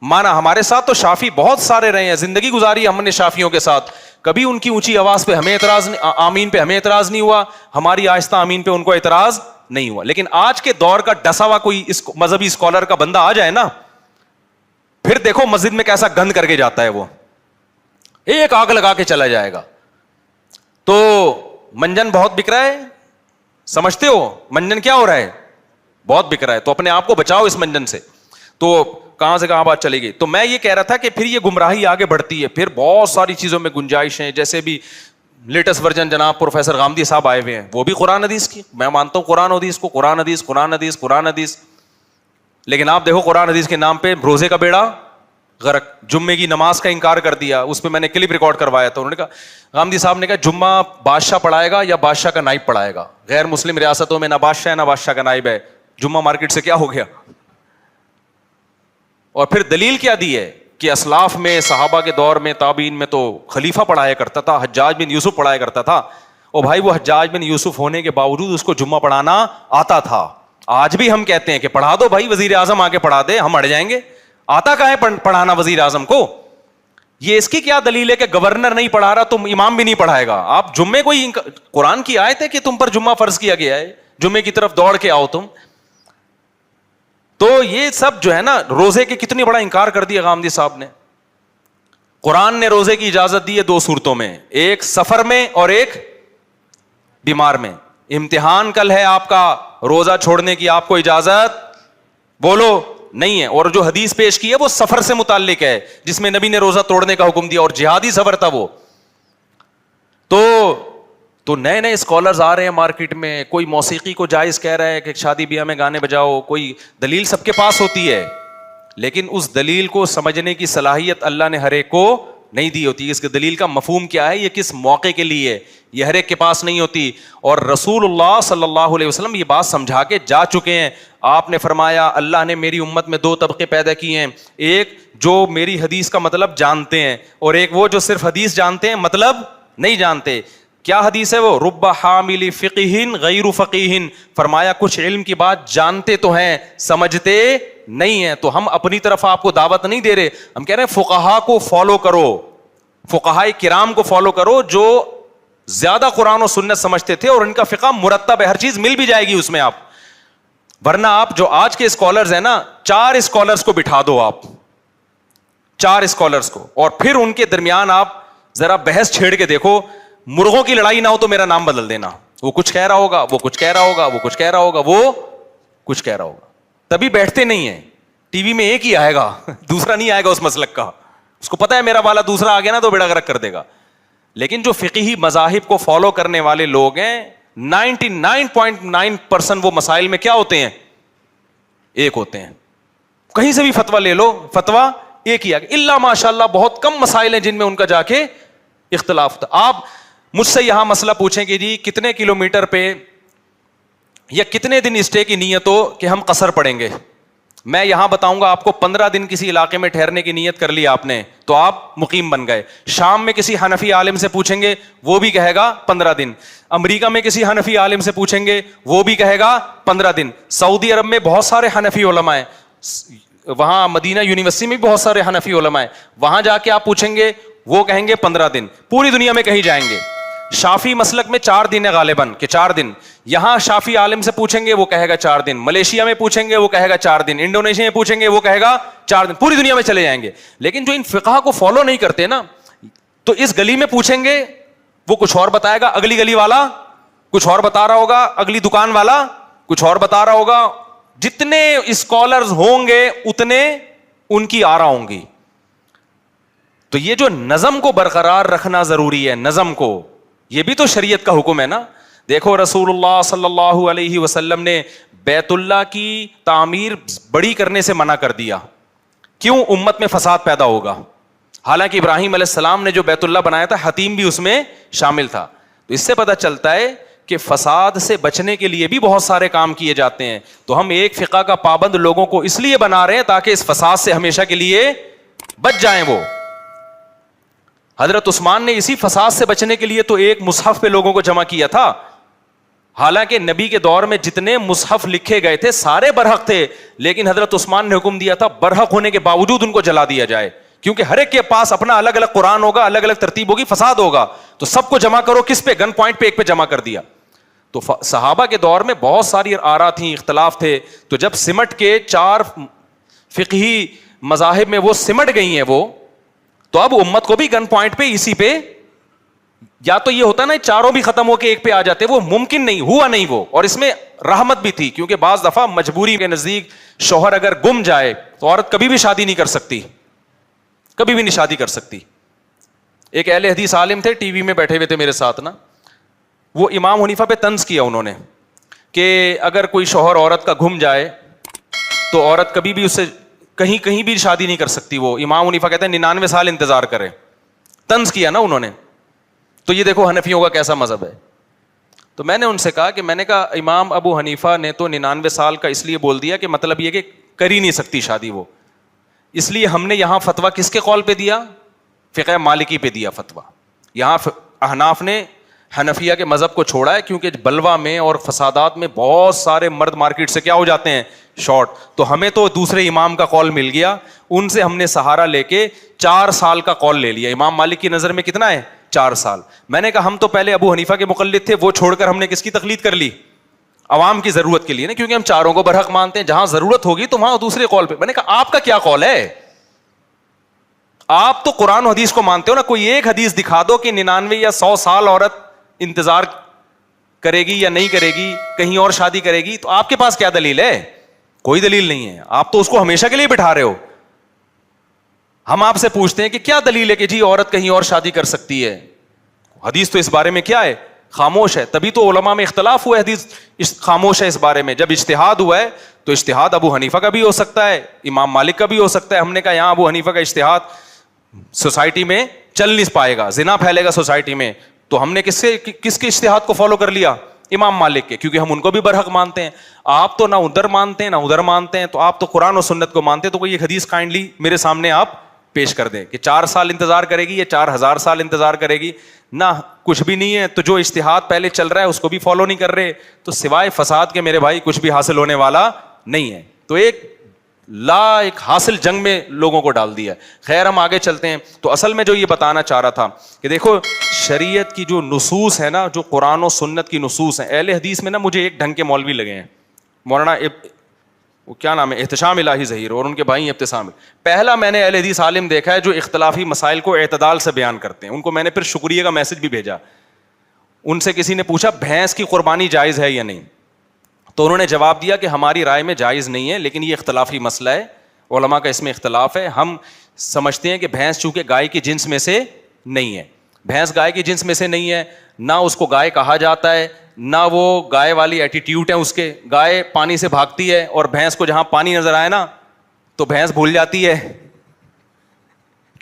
مانا ہمارے ساتھ تو شافی بہت سارے رہے ہیں, زندگی گزاری ہم نے شافیوں کے ساتھ, کبھی ان کی اونچی آواز پہ ہمیں اعتراض, آمین پہ ہمیں اعتراض نہیں ہوا, ہماری آہستہ آمین پہ ان کو اعتراض نہیں ہوا. لیکن آج کے دور کا ڈسا ہوا کوئی اس مذہبی اسکالر کا بندہ آ جائے نا, پھر دیکھو مسجد میں کیسا گند کر کے جاتا ہے, وہ ایک آگ لگا کے چلا جائے گا. تو منجن بہت بک رہا ہے, سمجھتے ہو منجن کیا ہو رہا ہے؟ بہت بک رہا ہے. تو اپنے آپ کو بچاؤ اس منجن سے. تو کہاں سے کہاں بات چلے گئی. تو میں یہ کہہ رہا تھا کہ پھر یہ گمراہی آگے بڑھتی ہے, پھر بہت ساری چیزوں میں گنجائش ہیں, جیسے بھی لیٹسٹ ورژن جناب پروفیسر غامدی صاحب آئے ہوئے ہیں, وہ بھی قرآن حدیث کی, میں مانتا ہوں قرآن حدیث کو, قرآن حدیث قرآن حدیث قرآن حدیث. لیکن آپ دیکھو قرآن حدیث کے نام پہ روزے کا بیڑا غرق, جمعے کی نماز کا انکار کر دیا. اس پہ میں نے کلپ ریکارڈ کروایا تھا, انہوں نے کہا غامدی صاحب نے کہا جمعہ بادشاہ پڑھائے گا یا بادشاہ کا نائب پڑھائے گا, غیر مسلم ریاستوں میں نہ بادشاہ ہے نہ بادشاہ کا نائب ہے, جمعہ مارکیٹ سے کیا ہو گیا. اور پھر دلیل کیا دی ہے کہ اسلاف میں صحابہ کے دور میں تابعین میں تو خلیفہ پڑھایا کرتا تھا, حجاج بن یوسف پڑھایا کرتا تھا. اور بھائی وہ حجاج بن یوسف ہونے کے باوجود اس کو جمعہ پڑھانا آتا تھا. آج بھی ہم کہتے ہیں کہ پڑھا دو بھائی, وزیر اعظم آ کے پڑھا دے, ہم اڑ جائیں گے. آتا کہاں ہے پڑھانا وزیر اعظم کو؟ یہ اس کی کیا دلیل ہے کہ گورنر نہیں پڑھا رہا تو امام بھی نہیں پڑھائے گا؟ آپ جمعے کوئی قرآن کی آیت ہے کہ تم پر جمعہ فرض کیا گیا ہے, جمعے کی طرف دوڑ کے آؤ تم. تو یہ سب جو ہے نا, روزے کے کتنی بڑا انکار کر دیا غامدی صاحب نے. قرآن نے روزے کی اجازت دی ہے 2 صورتوں میں, ایک سفر میں اور ایک بیمار میں. امتحان کل ہے آپ کا, روزہ چھوڑنے کی آپ کو اجازت بولو نہیں ہے. اور جو حدیث پیش کی ہے وہ سفر سے متعلق ہے, جس میں نبی نے روزہ توڑنے کا حکم دیا, اور جہادی سفر تھا وہ. تو نئے نئے اسکالرز آ رہے ہیں مارکیٹ میں, کوئی موسیقی کو جائز کہہ رہا ہے کہ شادی بیاہ میں گانے بجاؤ, کوئی دلیل سب کے پاس ہوتی ہے, لیکن اس دلیل کو سمجھنے کی صلاحیت اللہ نے ہر ایک کو نہیں دی ہوتی. اس کے دلیل کا مفہوم کیا ہے, یہ کس موقع کے لیے, یہ ہر ایک کے پاس نہیں ہوتی. اور رسول اللہ صلی اللہ علیہ وسلم یہ بات سمجھا کے جا چکے ہیں. آپ نے فرمایا اللہ نے میری امت میں 2 طبقے پیدا کیے ہیں, ایک جو میری حدیث کا مطلب جانتے ہیں, اور ایک وہ جو صرف حدیث جانتے ہیں مطلب نہیں جانتے. کیا حدیث ہے وہ؟ رب حامل فقہ غیر فقیہ. فرمایا کچھ علم کی بات جانتے تو ہیں, سمجھتے نہیں ہیں. تو ہم اپنی طرف آپ کو دعوت نہیں دے رہے, ہم کہہ رہے ہیں فقہا کو فالو کرو, فقہائے کرام کو فالو کرو جو زیادہ قرآن و سنت سمجھتے تھے, اور ان کا فقہ مرتب ہے, ہر چیز مل بھی جائے گی اس میں آپ. ورنہ آپ جو آج کے اسکالرز ہیں نا, 4 اسکالرز کو بٹھا دو آپ, 4 اسکالرز کو, اور پھر ان کے درمیان آپ ذرا بحث چھیڑ کے دیکھو. مرغوں کی لڑائی نہ ہو تو میرا نام بدل دینا, وہ کچھ کہہ رہا ہوگا, وہ کچھ کہہ رہا ہوگا, وہ کچھ کہہ رہا ہوگا, وہ کچھ کہہ رہا ہوگا. تبھی بیٹھتے نہیں ہیں. ٹی وی میں ایک ہی آئے گا, دوسرا نہیں آئے گا اس مسلک کا, اس کو پتا ہے میرا والا دوسرا آ گیا نا تو بیڑا غرق کر دے گا. لیکن جو فقہی مذاہب کو فالو کرنے والے لوگ ہیں 99.9% وہ مسائل میں کیا ہوتے ہیں, ایک ہوتے ہیں. کہیں سے بھی فتویٰ لے لو, فتویٰ ایک ہی آ گیا. اللہ ماشاء اللہ بہت کم مسائل ہیں جن میں ان کا جا کے اختلاف ہوتا. آپ مجھ سے یہاں مسئلہ پوچھیں کہ جی کتنے کلومیٹر پہ یا کتنے دن اسٹے کی نیت ہو کہ ہم قصر پڑیں گے, میں یہاں بتاؤں گا آپ کو 15 دن کسی علاقے میں ٹھہرنے کی نیت کر لی آپ نے تو آپ مقیم بن گئے. شام میں کسی حنفی عالم سے پوچھیں گے وہ بھی کہے گا 15 دن. امریکہ میں کسی حنفی عالم سے پوچھیں گے وہ بھی کہے گا 15 دن. سعودی عرب میں بہت سارے حنفی علماء ہیں, وہاں مدینہ یونیورسٹی میں بھی بہت سارے حنفی علماء ہیں, وہاں جا کے آپ پوچھیں گے وہ کہیں گے 15 دن. پوری دنیا میں کہیں جائیں گے. شافی مسلک میں 4 دن ہے غالباً کہ 4 دن. یہاں شافی عالم سے پوچھیں گے وہ کہے گا 4 دن, ملیشیا میں پوچھیں گے وہ کہے گا 4 دن, انڈونیشیا میں پوچھیں گے وہ کہے گا 4 دن. پوری دنیا میں چلے جائیں گے. لیکن جو ان فقہ کو فالو نہیں کرتے نا, تو اس گلی میں پوچھیں گے وہ کچھ اور بتائے گا, اگلی گلی والا کچھ اور بتا رہا ہوگا, اگلی دکان والا کچھ اور بتا رہا ہوگا. جتنے اسکالرز ہوں گے اتنے ان کی آرا ہوں گی. تو یہ جو نظم کو برقرار رکھنا ضروری ہے, نظم کو, یہ بھی تو شریعت کا حکم ہے نا. دیکھو رسول اللہ صلی اللہ علیہ وسلم نے بیت اللہ کی تعمیر بڑی کرنے سے منع کر دیا. کیوں؟ امت میں فساد پیدا ہوگا. حالانکہ ابراہیم علیہ السلام نے جو بیت اللہ بنایا تھا حتیم بھی اس میں شامل تھا. تو اس سے پتہ چلتا ہے کہ فساد سے بچنے کے لیے بھی بہت سارے کام کیے جاتے ہیں. تو ہم ایک فقہ کا پابند لوگوں کو اس لیے بنا رہے ہیں تاکہ اس فساد سے ہمیشہ کے لیے بچ جائیں. وہ حضرت عثمان نے اسی فساد سے بچنے کے لیے تو ایک مصحف پہ لوگوں کو جمع کیا تھا. حالانکہ نبی کے دور میں جتنے مصحف لکھے گئے تھے سارے برحق تھے, لیکن حضرت عثمان نے حکم دیا تھا برحق ہونے کے باوجود ان کو جلا دیا جائے, کیونکہ ہر ایک کے پاس اپنا الگ الگ قرآن ہوگا, الگ الگ ترتیب ہوگی, فساد ہوگا. تو سب کو جمع کرو کس پہ؟ گن پوائنٹ پہ ایک پہ جمع کر دیا. تو صحابہ کے دور میں بہت ساری آراء تھیں, اختلاف تھے. تو جب سمٹ کے 4 فقہی مذاہب میں وہ سمٹ گئی ہیں وہ, تو اب امت کو بھی گن پوائنٹ پہ اسی پہ, یا تو یہ ہوتا نا چاروں بھی ختم ہو کے ایک پہ آ جاتے, وہ ممکن نہیں ہوا نہیں وہ. اور اس میں رحمت بھی تھی, کیونکہ بعض دفعہ مجبوری کے نزدیک شوہر اگر گم جائے تو عورت کبھی بھی شادی نہیں کر سکتی, کبھی بھی نہیں شادی کر سکتی. ایک اہل حدیث عالم تھے, ٹی وی میں بیٹھے ہوئے تھے میرے ساتھ نا, وہ امام حنیفہ پہ طنز کیا انہوں نے کہ اگر کوئی شوہر عورت کا گم جائے تو عورت کبھی بھی اس سے کہیں بھی شادی نہیں کر سکتی. وہ امام حنیفہ کہتے ہیں 99 سال انتظار کرے. طنز کیا نا انہوں نے. تو یہ دیکھو حنفیوں کا کیسا مذہب ہے. تو میں نے ان سے کہا امام ابو حنیفہ نے تو 99 سال کا اس لیے بول دیا کہ مطلب یہ کہ کر ہی نہیں سکتی شادی وہ, اس لیے ہم نے یہاں فتویٰ کس کے قول پہ دیا؟ فقہ مالکی پہ دیا فتویٰ. یہاں احناف نے حنفیہ کے مذہب کو چھوڑا ہے, کیونکہ بلوا میں اور فسادات میں بہت سارے مرد مارکیٹ سے کیا ہو جاتے ہیں؟ شارٹ. تو ہمیں تو دوسرے امام کا قول مل گیا, ان سے ہم نے سہارا لے کے 4 سال کا قول لے لیا. امام مالک کی نظر میں کتنا ہے؟ 4 سال. میں نے کہا ہم تو پہلے ابو حنیفہ کے مقلد تھے, وہ چھوڑ کر ہم نے کس کی تقلید کر لی؟ عوام کی ضرورت کے لیے نا, کیونکہ ہم چاروں کو برحق مانتے ہیں. جہاں ضرورت ہوگی تو وہاں دوسرے قول پہ. میں نے کہا آپ کا کیا قول ہے؟ آپ تو قرآن و حدیث کو مانتے ہو نا, کوئی ایک حدیث دکھا دو کہ 99 یا 100 سال عورت انتظار کرے گی یا نہیں کرے گی, کہیں اور شادی کرے گی. تو آپ کے پاس کیا دلیل ہے؟ کوئی دلیل نہیں ہے. آپ تو اس کو ہمیشہ کے لیے بٹھا رہے ہو. ہم آپ سے پوچھتے ہیں کہ کیا دلیل ہے کہ جی عورت کہیں اور شادی کر سکتی ہے؟ حدیث تو اس بارے میں کیا ہے؟ خاموش ہے. تبھی تو علماء میں اختلاف ہوا ہے, حدیث خاموش ہے اس بارے میں. جب اجتہاد ہوا ہے تو اجتہاد ابو حنیفہ کا بھی ہو سکتا ہے, امام مالک کا بھی ہو سکتا ہے. ہم نے کہا یہاں ابو حنیفہ کا اجتہاد سوسائٹی میں چل نہیں پائے گا, زنا پھیلے گا سوسائٹی میں. تو ہم نے کس کے اجتہاد کو فالو کر لیا؟ امام مالک کے, کیونکہ ہم ان کو بھی برحق مانتے ہیں. آپ تو نہ ادھر مانتے ہیں نہ ادھر مانتے ہیں, تو آپ تو قرآن و سنت کو مانتے ہیں. تو کوئی ایک حدیث کائنڈلی میرے سامنے آپ پیش کر دیں کہ 4 سال انتظار کرے گی یا 4000 سال انتظار کرے گی. نہ کچھ بھی نہیں ہے. تو جو اجتہاد پہلے چل رہا ہے اس کو بھی فالو نہیں کر رہے, تو سوائے فساد کے میرے بھائی کچھ بھی حاصل ہونے والا نہیں ہے. تو ایک حاصل جنگ میں لوگوں کو ڈال دیا. خیر ہم آگے چلتے ہیں. تو اصل میں جو یہ بتانا چاہ رہا تھا کہ دیکھو شریعت کی جو نصوص ہے نا, جو قرآن و سنت کی نصوص ہیں, اہل حدیث میں نا مجھے ایک ڈھنگ کے مولوی لگے ہیں, مولانا وہ کیا نام ہے, احتشام الہی ظہیر, اور ان کے بھائی ابتسام. پہلا میں نے اہل حدیث عالم دیکھا ہے جو اختلافی مسائل کو اعتدال سے بیان کرتے ہیں. ان کو میں نے پھر شکریہ کا میسج بھی بھیجا. ان سے کسی نے پوچھا بھینس کی قربانی جائز ہے یا نہیں, تو انہوں نے جواب دیا کہ ہماری رائے میں جائز نہیں ہے, لیکن یہ اختلافی مسئلہ ہے, علماء کا اس میں اختلاف ہے. ہم سمجھتے ہیں کہ بھینس چونکہ گائے کی جنس میں سے نہیں ہے, بھینس گائے کی جنس میں سے نہیں ہے, نہ اس کو گائے کہا جاتا ہے, نہ وہ گائے والی ایٹیٹیوڈ ہے اس کے. گائے پانی سے بھاگتی ہے, اور بھینس کو جہاں پانی نظر آئے نا تو بھینس بھول جاتی ہے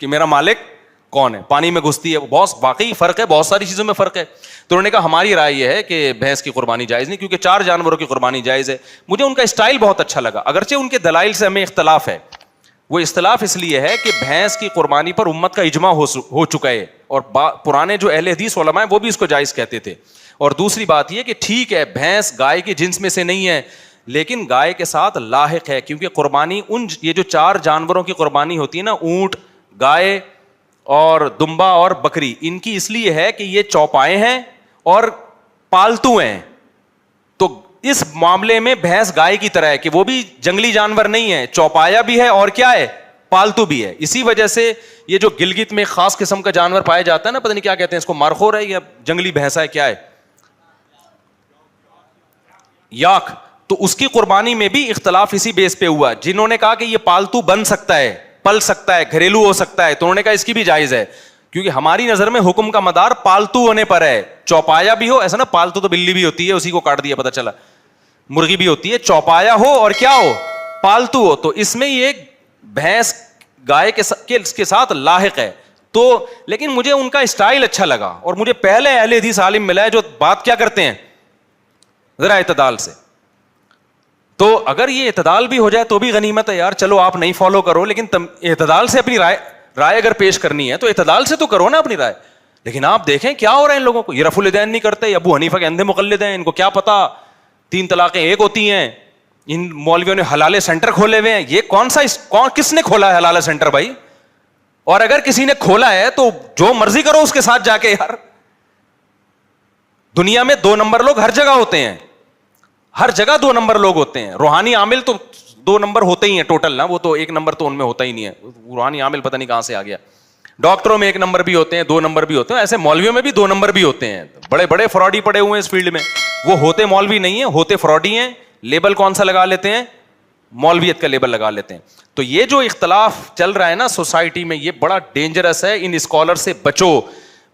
کہ میرا مالک کون ہے, پانی میں گھستی ہے. وہ بہت واقعی فرق ہے, بہت ساری چیزوں میں فرق ہے. تو انہوں نے کہا ہماری رائے یہ ہے کہ بھینس کی قربانی جائز نہیں, کیونکہ 4 جانوروں کی قربانی جائز ہے. مجھے ان کا اسٹائل بہت اچھا لگا, اگرچہ ان کے دلائل سے ہمیں اختلاف ہے. وہ اختلاف اس لیے ہے کہ بھینس کی قربانی پر امت کا اجماع ہو چکا ہے, اور پرانے جو اہل حدیث علماء ہیں وہ بھی اس کو جائز کہتے تھے. اور دوسری بات یہ کہ ٹھیک ہے بھینس گائے کی جنس میں سے نہیں ہے, لیکن گائے کے ساتھ لاحق ہے, کیونکہ قربانی یہ جو 4 جانوروں کی قربانی ہوتی ہے نا, اونٹ, گائے اور دمبا اور بکری, ان کی اس لیے ہے کہ یہ چوپائے ہیں اور پالتو ہیں. تو اس معاملے میں بھینس گائے کی طرح ہے کہ وہ بھی جنگلی جانور نہیں ہے, چوپایا بھی ہے اور کیا ہے, پالتو بھی ہے. اسی وجہ سے یہ جو گلگت میں خاص قسم کا جانور پایا جاتا ہے نا, پتہ نہیں کیا کہتے ہیں اس کو, مارخور ہے یا جنگلی بھینسا ہے, کیا ہے, یاک. تو اس کی قربانی میں بھی اختلاف اسی بیس پہ ہوا. جنہوں نے کہا کہ یہ پالتو بن سکتا ہے, پل سکتا ہے, گھریلو ہو سکتا ہے, تو انہوں نے کہا اس کی بھی جائز ہے, کیونکہ ہماری نظر میں حکم کا مدار پالتو ہونے پر ہے. چوپایا بھی ہو, ایسا نا پالتو تو بلی بھی ہوتی ہے, اسی کو کاٹ دیا پتہ چلا, مرغی بھی ہوتی ہے, چوپایا ہو اور کیا ہو, پالتو ہو. تو اس میں یہ بھینس گائے کے ساتھ لاحق ہے. تو لیکن مجھے ان کا اسٹائل اچھا لگا, اور مجھے پہلے اہل حدیث عالم ملا ہے جو بات کیا کرتے ہیں ذرا اعتدال سے. تو اگر یہ اعتدال بھی ہو جائے تو بھی غنیمت ہے یار. چلو آپ نہیں فالو کرو, لیکن اعتدال سے اپنی رائے اگر پیش کرنی ہے تو اعتدال سے تو کرو نا اپنی رائے. لیکن آپ دیکھیں کیا ہو رہا ہے ان لوگوں کو, یہ رفع الیدین نہیں کرتے, ابو حنیفہ کے اندھے مقلد ہیں, ان کو کیا پتا 3 طلاقیں ایک ہوتی ہیں. ان مولویوں نے حلالے سینٹر کھولے ہوئے ہیں. یہ کس نے کھولا ہے حلالہ سینٹر بھائی؟ اور اگر کسی نے کھولا ہے تو جو مرضی کرو اس کے ساتھ جا کے یار. دنیا میں 2 نمبر لوگ ہر جگہ ہوتے ہیں, ہر جگہ 2 نمبر لوگ ہوتے ہیں. روحانی عامل تو 2 نمبر ہوتے ہی ہیں ٹوٹل نا, وہ تو 1 نمبر تو ان میں ہوتا ہی نہیں ہے. روحانی عامل پتہ نہیں کہاں سے آ گیا. ڈاکٹروں میں 1 نمبر بھی ہوتے ہیں, 2 نمبر بھی ہوتے ہیں, ایسے مولویوں میں بھی 2 نمبر بھی ہوتے ہیں. بڑے بڑے فراڈی پڑے ہوئے ہیں اس فیلڈ میں. وہ ہوتے مولوی نہیں ہیں, ہوتے فراڈی ہیں. لیبل کون سا لگا لیتے ہیں؟ مولویت کا لیبل لگا لیتے ہیں. تو یہ جو اختلاف چل رہا ہے نا سوسائٹی میں, یہ بڑا ڈینجرس ہے. ان اسکالر سے بچو.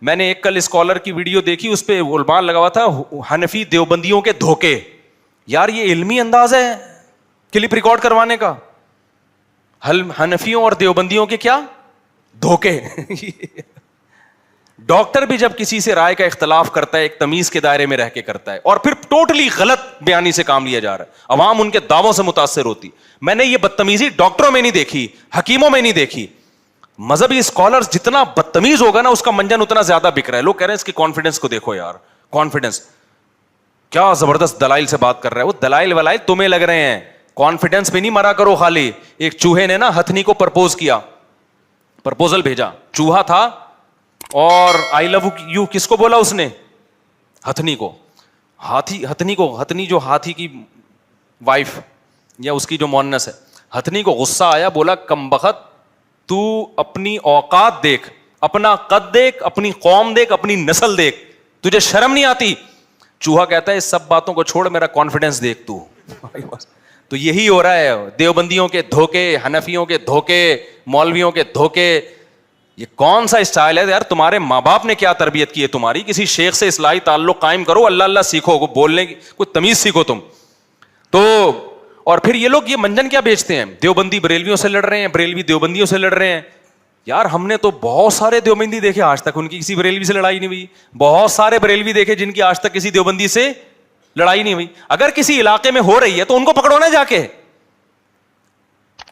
میں نے ایک کل اسکالر کی ویڈیو دیکھی, اس پہ عنوان لگا ہوا تھا حنفی دیوبندیوں کے دھوکے. یار یہ علمی انداز ہے کلپ ریکارڈ کروانے کا, حنفیوں اور دیوبندیوں کے کیا دھوکے. ڈاکٹر بھی جب کسی سے رائے کا اختلاف کرتا ہے ایک تمیز کے دائرے میں رہ کے کرتا ہے, اور پھر ٹوٹلی غلط بیانی سے کام لیا جا رہا ہے, عوام ان کے دعووں سے متاثر ہوتی. میں نے یہ بدتمیزی ڈاکٹروں میں نہیں دیکھی, حکیموں میں نہیں دیکھی. مذہبی اسکالر جتنا بدتمیز ہوگا نا اس کا منجن اتنا زیادہ بک رہا ہے. لوگ کہہ رہے ہیں اس کی کانفیڈنس کو دیکھو یار, کانفیڈنس کیا زبردست دلائل سے بات کر رہا ہے. وہ دلائل ولائل تمہیں لگ رہے ہیں, کانفیڈنس پہ نہیں مرا کرو خالی. ایک چوہے نے نا ہتھنی کو پرپوز کیا, پرپوزل بھیجا, چوہا تھا, اور آئی لو یو کس کو بولا اس نے؟ ہتھنی کو. ہتھنی جو ہاتھی کی وائف یا اس کی جو مونس ہے, ہتھنی کو غصہ آیا, بولا کمبخت تو اپنی اوقات دیکھ, اپنا قد دیکھ, اپنی قوم دیکھ, اپنی نسل دیکھ, تجھے شرم نہیں آتی؟ چوہا کہتا ہے اس سب باتوں کو چھوڑ, میرا کانفیڈنس دیکھ تو. تو یہی ہو رہا ہے, دیوبندیوں کے دھوکے, حنفیوں کے دھوکے, مولویوں کے دھوکے. یہ کون سا اسٹائل ہے یار؟ تمہارے ماں باپ نے کیا تربیت کی ہے تمہاری؟ کسی شیخ سے اصلاحی تعلق قائم کرو, اللہ اللہ سیکھو, بولنے کی کوئی تمیز سیکھو تم. تو اور پھر یہ لوگ یہ منجن کیا بیچتے ہیں, دیوبندی بریلویوں سے لڑ رہے ہیں, بریلوی دیوبندیوں سے لڑ رہے ہیں. یار ہم نے تو بہت سارے دیوبندی دیکھے آج تک ان کی کسی بریلوی سے لڑائی نہیں ہوئی. بہت سارے بریلوی دیکھے جن کی آج تک کسی دیوبندی سے لڑائی نہیں ہوئی. اگر کسی علاقے میں ہو رہی ہے تو ان کو پکڑو نا جا کے.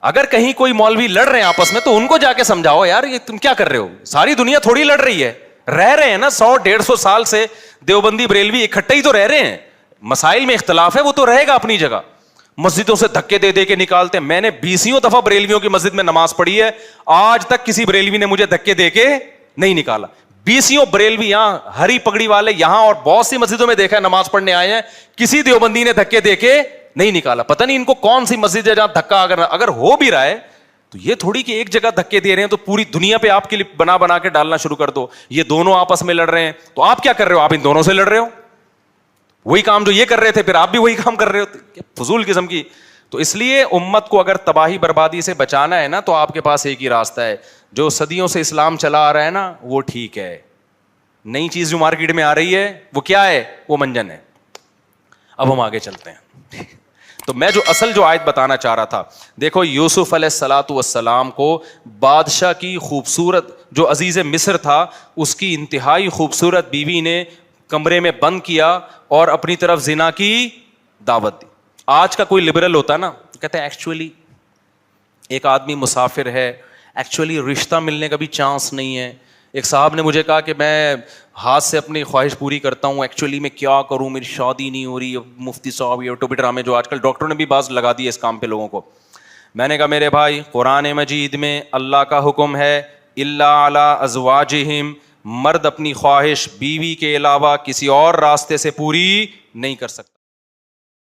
اگر کہیں کوئی مولوی لڑ رہے ہیں آپس میں تو ان کو جا کے سمجھاؤ یار یہ تم کیا کر رہے ہو. ساری دنیا تھوڑی لڑ رہی ہے, رہ رہے ہیں نا 100-150 سال سے دیوبندی بریلوی اکٹھے ہی تو رہ رہے ہیں. مسائل میں اختلاف ہے وہ تو رہے گا اپنی جگہ. مسجدوں سے دھکے دے دے کے نکالتے ہیں. میں نے 20 دفعہ بریلویوں کی مسجد میں نماز پڑھی ہے, آج تک کسی بریلوی نے مجھے دھکے دے کے نہیں نکالا. 20 بریلوی یہاں ہری پگڑی والے یہاں اور بہت سی مسجدوں میں دیکھا ہے نماز پڑھنے آئے ہیں, کسی دیوبندی نے دھکے دے کے نہیں نکالا. پتہ نہیں ان کو کون سی مسجد ہے جہاں دھکا اگر ہو بھی رہا ہے تو یہ تھوڑی کہ ایک جگہ دھکے دے رہے ہیں تو پوری دنیا پہ آپ کے لیے بنا کے ڈالنا شروع کر دو. یہ دونوں آپس میں لڑ رہے ہیں تو آپ کیا کر رہے ہو؟ آپ ان دونوں سے لڑ رہے ہو. وہی کام جو یہ کر رہے تھے پھر آپ بھی وہی کام کر رہے ہو, فضول قسم کی. تو اس لیے امت کو اگر تباہی بربادی سے بچانا ہے نا تو آپ کے پاس ایک ہی راستہ ہے. جو صدیوں سے اسلام چلا آ رہا ہے نا وہ ٹھیک ہے. نئی چیز جو مارکیٹ میں آ رہی ہے وہ کیا ہے؟ وہ منجن ہے. اب ہم آگے چلتے ہیں. تو میں جو آیت بتانا چاہ رہا تھا, دیکھو یوسف علیہ الصلوۃ والسلام کو بادشاہ کی خوبصورت جو عزیز مصر تھا اس کی انتہائی خوبصورت بیوی نے کمرے میں بند کیا اور اپنی طرف زنا کی دعوت دی. آج کا کوئی لبرل ہوتا نا کہتے ہیں ایکچولی ایک آدمی مسافر ہے, ایکچولی رشتہ ملنے کا بھی چانس نہیں ہے. ایک صاحب نے مجھے کہا کہ میں ہاتھ سے اپنی خواہش پوری کرتا ہوں, ایکچولی میں کیا کروں, میری شادی نہیں ہو رہی. مفتی صاحب یہ ٹوپی ڈرامے جو آج کل ڈاکٹروں نے بھی باز لگا دی ہے اس کام پہ لوگوں کو. میں نے کہا میرے بھائی قرآن مجید میں اللہ کا حکم ہے الا علی ازواجہم, مرد اپنی خواہش بیوی کے علاوہ کسی اور راستے سے پوری نہیں کر سکتا.